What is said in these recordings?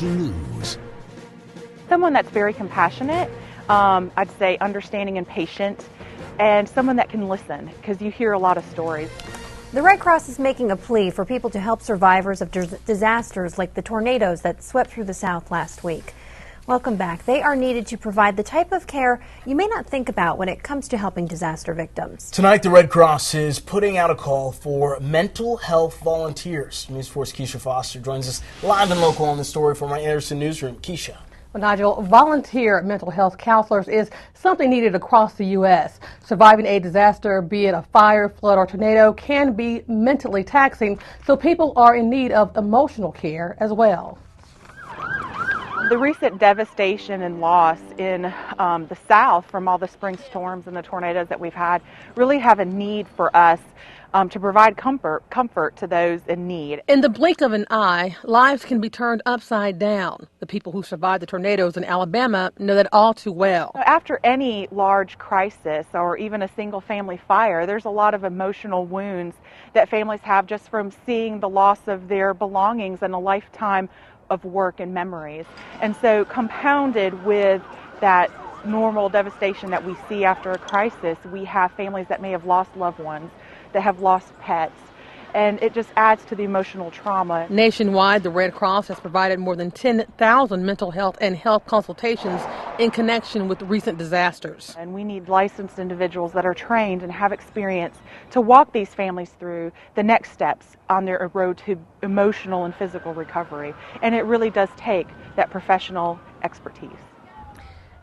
breaking news. Someone that's very compassionate, I'd say understanding and patient, and someone that can listen, because you hear a lot of stories. The Red Cross is making a plea for people to help survivors of disasters like the tornadoes that swept through the South last week. Welcome back. They are needed to provide the type of care you may not think about when it comes to helping disaster victims. Tonight, the Red Cross is putting out a call for mental health volunteers. News 4's Keisha Foster joins us live and local on the story from our Anderson newsroom. Keisha. Well, Nigel, volunteer mental health counselors is something needed across the U.S. Surviving a disaster, be it a fire, flood, or tornado, can be mentally taxing, so people are in need of emotional care as well. The recent devastation and loss in the South from all the spring storms and the tornadoes that we've had really have a need for us to provide comfort to those in need. In the blink of an eye, lives can be turned upside down. The people who survived the tornadoes in Alabama know that all too well. After any large crisis or even a single family fire, there's a lot of emotional wounds that families have just from seeing the loss of their belongings and a lifetime of work and memories. And so compounded with that normal devastation that we see after a crisis, we have families that may have lost loved ones, that have lost pets, and it just adds to the emotional trauma. Nationwide, the Red Cross has provided more than 10,000 mental health and health consultations in connection with recent disasters. And we need licensed individuals that are trained and have experience to walk these families through the next steps on their road to emotional and physical recovery. And it really does take that professional expertise.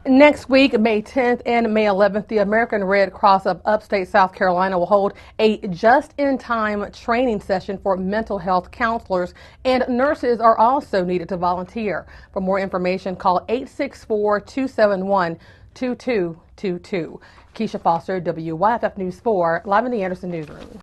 Next week, May 10th and May 11th, the American Red Cross of upstate South Carolina will hold a just-in-time training session for mental health counselors, and nurses are also needed to volunteer. For more information, call 864-271-2222. Keisha Foster, WYFF News 4, live in the Anderson newsroom.